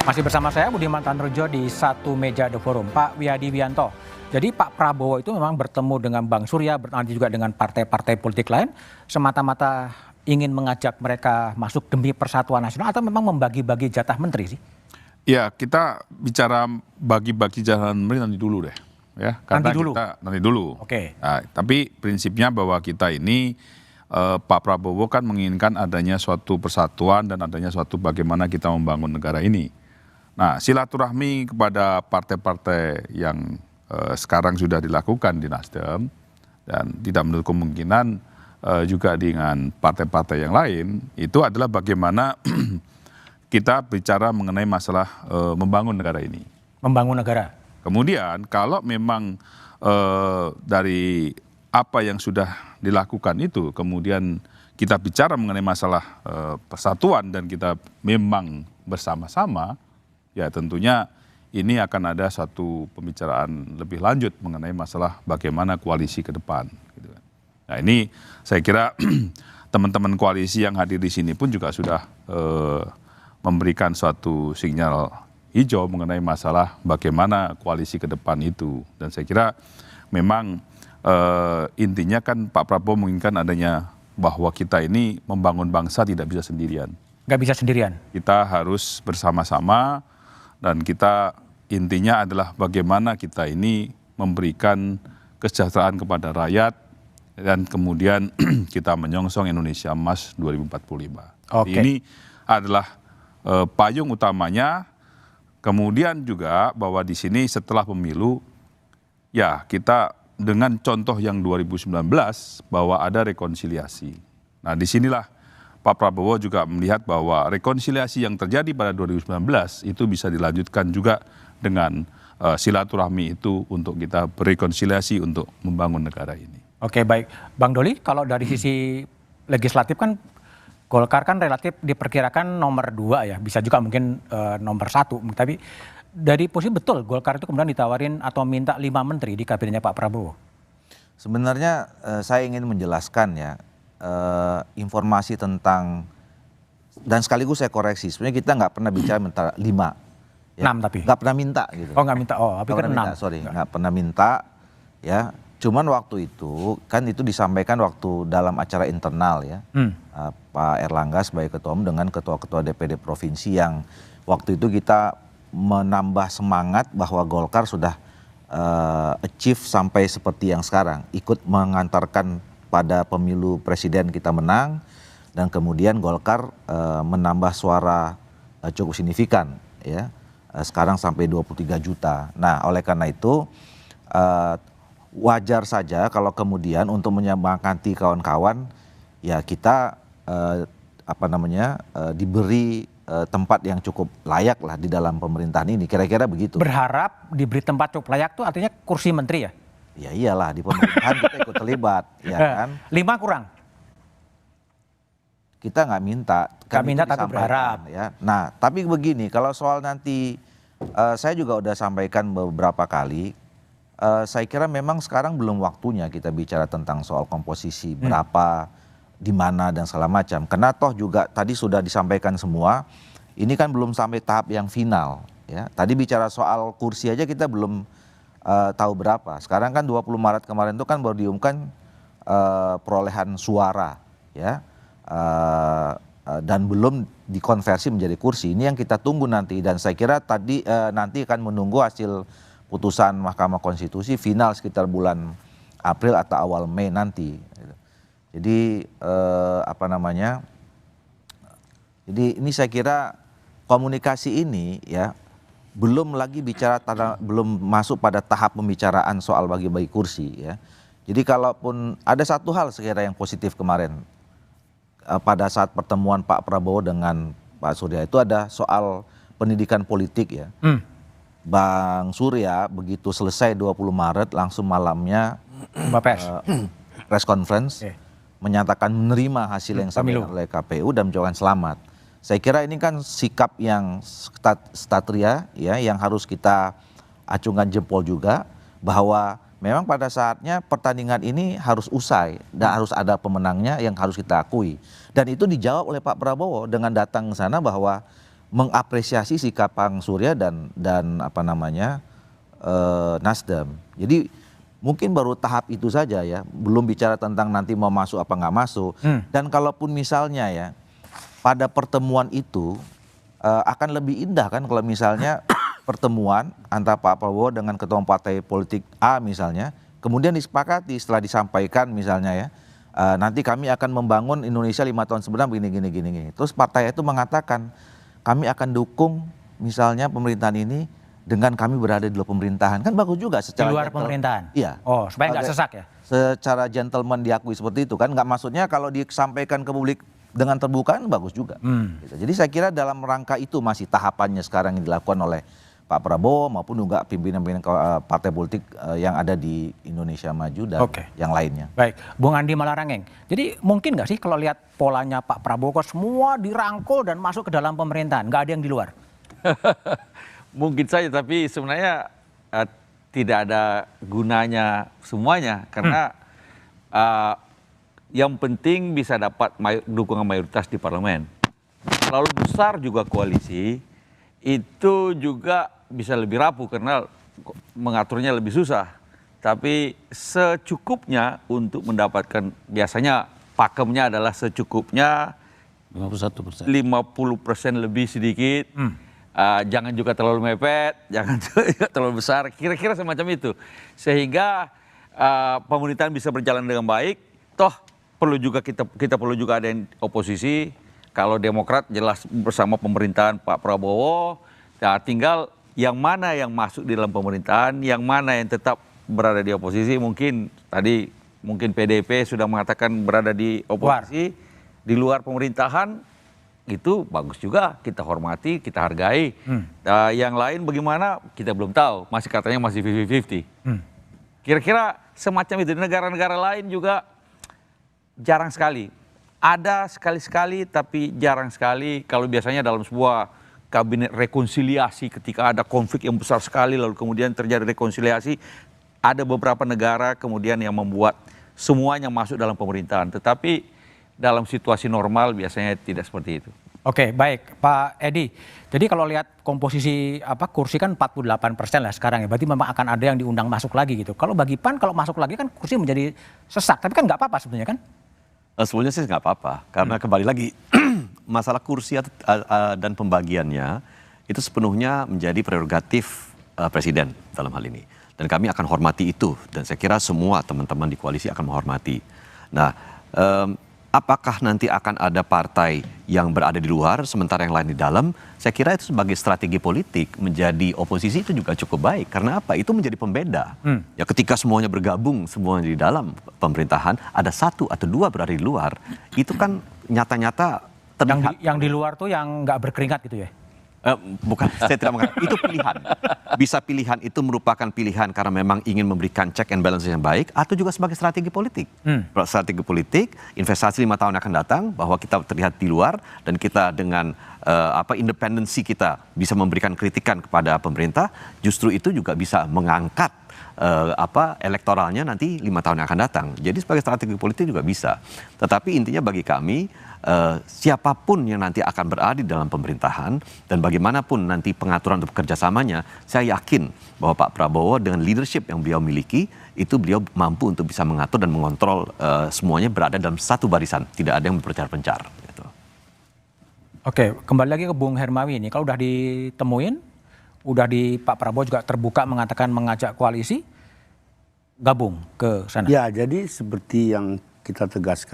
Masih bersama saya Budiman Tanrujo di satu meja The Forum, Pak Wiyadi Wianto. Jadi Pak Prabowo itu memang bertemu dengan Bang Surya, nanti juga dengan partai-partai politik lain, semata-mata ingin mengajak mereka masuk demi persatuan nasional atau memang membagi-bagi jatah menteri sih? Ya, kita bicara bagi-bagi jatah menteri nanti dulu deh, ya. Karena Nanti dulu? nanti dulu. Oke. Nah, tapi prinsipnya bahwa kita ini Pak Prabowo kan menginginkan adanya suatu persatuan dan adanya suatu bagaimana kita membangun negara ini. Nah, silaturahmi kepada partai-partai yang sekarang sudah dilakukan di Nasdem dan tidak menutup kemungkinan juga dengan partai-partai yang lain, itu adalah bagaimana kita bicara mengenai masalah membangun negara ini. Membangun negara? Kemudian kalau memang dari apa yang sudah dilakukan itu, kemudian kita bicara mengenai masalah persatuan dan kita memang bersama-sama, ya tentunya ini akan ada satu pembicaraan lebih lanjut mengenai masalah bagaimana koalisi ke depan. Gitu kan. Nah ini saya kira teman-teman koalisi yang hadir di sini pun juga sudah memberikan suatu sinyal hijau mengenai masalah bagaimana koalisi ke depan itu. Dan saya kira memang intinya kan Pak Prabowo menginginkan adanya bahwa kita ini membangun bangsa tidak bisa sendirian. Nggak bisa sendirian? Kita harus bersama-sama. Dan kita intinya adalah bagaimana kita ini memberikan kesejahteraan kepada rakyat dan kemudian kita menyongsong Indonesia Emas 2045. Oke. Ini adalah payung utamanya. Kemudian juga bahwa di sini setelah pemilu, ya kita dengan contoh yang 2019 bahwa ada rekonsiliasi. Nah disinilah Pak Prabowo juga melihat bahwa rekonsiliasi yang terjadi pada 2019 itu bisa dilanjutkan juga dengan silaturahmi itu untuk kita berrekonsiliasi untuk membangun negara ini. Oke, baik. Bang Doli, kalau dari sisi legislatif kan Golkar kan relatif diperkirakan nomor 2 ya, bisa juga mungkin nomor 1. Tapi dari posisi betul Golkar itu kemudian ditawarin atau minta 5 menteri di kabinetnya Pak Prabowo. Sebenarnya saya ingin menjelaskan ya, informasi tentang, dan sekaligus saya koreksi, sebenarnya kita nggak pernah bicara minta 5. Ya. 6 tapi? Nggak pernah minta gitu. Oh nggak minta, oh tapi kan 6. Nggak pernah minta ya. Cuman waktu itu kan itu disampaikan waktu dalam acara internal ya. Pak Erlangga sebagai ketua umum dengan ketua-ketua DPD provinsi yang waktu itu kita menambah semangat bahwa Golkar sudah achieve sampai seperti yang sekarang, ikut mengantarkan pada pemilu presiden kita menang dan kemudian Golkar menambah suara cukup signifikan ya, sekarang sampai 23 juta. Nah oleh karena itu wajar saja kalau kemudian untuk menyemangati kawan-kawan ya kita diberi tempat yang cukup layak lah di dalam pemerintahan ini, kira-kira begitu. Berharap diberi tempat cukup layak tuh artinya kursi menteri ya? Ya iyalah, di pemerintahan kita ikut terlibat, ya kan? 5 kurang? Kita nggak minta. Nggak minta tapi berharap. Ya. Nah tapi begini, kalau soal nanti saya juga udah sampaikan beberapa kali, saya kira memang sekarang belum waktunya kita bicara tentang soal komposisi, berapa, di mana dan segala macam. Karena toh juga tadi sudah disampaikan semua, ini kan belum sampai tahap yang final. Ya. Tadi bicara soal kursi aja kita belum tahu berapa. Sekarang kan 20 Maret kemarin itu kan baru diumumkan perolehan suara ya, dan belum dikonversi menjadi kursi. Ini yang kita tunggu nanti, dan saya kira tadi nanti akan menunggu hasil putusan Mahkamah Konstitusi final sekitar bulan April atau awal Mei nanti. Jadi jadi ini saya kira komunikasi ini ya belum lagi bicara, belum masuk pada tahap pembicaraan soal bagi-bagi kursi ya. Jadi kalaupun ada satu hal sekiranya yang positif kemarin pada saat pertemuan Pak Prabowo dengan Pak Surya itu ada soal pendidikan politik ya. Bang Surya begitu selesai 20 Maret langsung malamnya press conference menyatakan menerima hasil yang disampaikan oleh KPU dan mengucapkan selamat. Saya kira ini kan sikap yang statria ya, yang harus kita acungkan jempol juga, bahwa memang pada saatnya pertandingan ini harus usai dan harus ada pemenangnya yang harus kita akui. Dan itu dijawab oleh Pak Prabowo dengan datang ke sana bahwa mengapresiasi sikap Bang Surya dan apa namanya Nasdem. Jadi mungkin baru tahap itu saja ya, belum bicara tentang nanti mau masuk apa nggak masuk. Dan kalaupun misalnya ya pada pertemuan itu akan lebih indah kan kalau misalnya pertemuan antara Pak Prabowo dengan ketua umum partai politik A misalnya, kemudian disepakati setelah disampaikan misalnya ya, nanti kami akan membangun Indonesia 5 tahun sebelum gini. Terus partai itu mengatakan kami akan dukung misalnya pemerintahan ini dengan kami berada di luar pemerintahan, kan bagus juga secara Di luar pemerintahan? Iya. Oh, supaya nggak sesak ya? Secara gentleman diakui seperti itu kan, nggak maksudnya kalau disampaikan ke publik dengan terbuka kan bagus juga. Gitu. Jadi saya kira dalam rangka itu masih tahapannya sekarang yang dilakukan oleh Pak Prabowo maupun juga pimpinan-pimpinan partai politik yang ada di Indonesia Maju dan yang lainnya. Baik, Bung Andi Malarangeng. Jadi mungkin nggak sih kalau lihat polanya Pak Prabowo kok semua dirangkul dan masuk ke dalam pemerintahan, nggak ada yang di luar? Mungkin saja, tapi sebenarnya tidak ada gunanya semuanya karena yang penting bisa dapat dukungan mayoritas di parlemen. Terlalu besar juga koalisi, itu juga bisa lebih rapuh karena mengaturnya lebih susah. Tapi secukupnya untuk mendapatkan, biasanya pakemnya adalah secukupnya 51%. 50% lebih sedikit. Jangan juga terlalu mepet, jangan juga terlalu besar, kira-kira semacam itu. Sehingga pemerintahan bisa berjalan dengan baik. Toh perlu juga kita perlu juga ada yang oposisi. Kalau Demokrat jelas bersama pemerintahan Pak Prabowo. Nah, tinggal yang mana yang masuk di dalam pemerintahan, yang mana yang tetap berada di oposisi. Mungkin tadi PDIP sudah mengatakan berada di oposisi, di luar pemerintahan. Itu bagus juga, kita hormati, kita hargai. Yang lain bagaimana kita belum tahu, masih katanya masih 50-50. Kira-kira semacam itu. Di negara-negara lain juga jarang sekali. Ada sekali-sekali tapi jarang sekali. Kalau biasanya dalam sebuah kabinet rekonsiliasi ketika ada konflik yang besar sekali lalu kemudian terjadi rekonsiliasi, ada beberapa negara kemudian yang membuat semuanya masuk dalam pemerintahan. Tetapi dalam situasi normal biasanya tidak seperti itu. Oke, baik Pak Edi. Jadi kalau lihat komposisi kursi kan 48% lah sekarang ya. Berarti memang akan ada yang diundang masuk lagi gitu. Kalau bagi PAN kalau masuk lagi kan kursi menjadi sesak. Tapi kan nggak apa-apa sebetulnya kan? Sebenarnya sih nggak apa-apa. Karena kembali lagi masalah kursi dan pembagiannya itu sepenuhnya menjadi prerogatif presiden dalam hal ini. Dan kami akan hormati itu. Dan saya kira semua teman-teman di koalisi akan menghormati. Nah, apakah nanti akan ada partai yang berada di luar sementara yang lain di dalam? Saya kira itu sebagai strategi politik menjadi oposisi itu juga cukup baik. Karena apa? Itu menjadi pembeda. Ya ketika semuanya bergabung, semuanya di dalam pemerintahan, ada satu atau dua berada di luar, itu kan nyata-nyata terlihat. Yang di luar tuh yang nggak berkeringat gitu ya? Bukan, saya tidak mengatakan itu pilihan. Bisa pilihan itu merupakan pilihan karena memang ingin memberikan check and balance yang baik, atau juga sebagai strategi politik. Strategi politik, investasi 5 tahun akan datang, bahwa kita terlihat di luar dan kita dengan independensi kita bisa memberikan kritikan kepada pemerintah, justru itu juga bisa mengangkat elektoralnya nanti 5 tahun yang akan datang. Jadi sebagai strategi politik juga bisa. Tetapi intinya bagi kami, siapapun yang nanti akan berada di dalam pemerintahan dan bagaimanapun nanti pengaturan untuk kerjasamanya, saya yakin bahwa Pak Prabowo dengan leadership yang beliau miliki, itu beliau mampu untuk bisa mengatur dan mengontrol semuanya berada dalam satu barisan, tidak ada yang berpencar-pencar. Gitu. Oke, kembali lagi ke Bung Hermawi ini, kalau udah ditemuin, udah di Pak Prabowo juga terbuka mengatakan mengajak koalisi, gabung ke sana. Ya, jadi seperti yang kita tegaskan.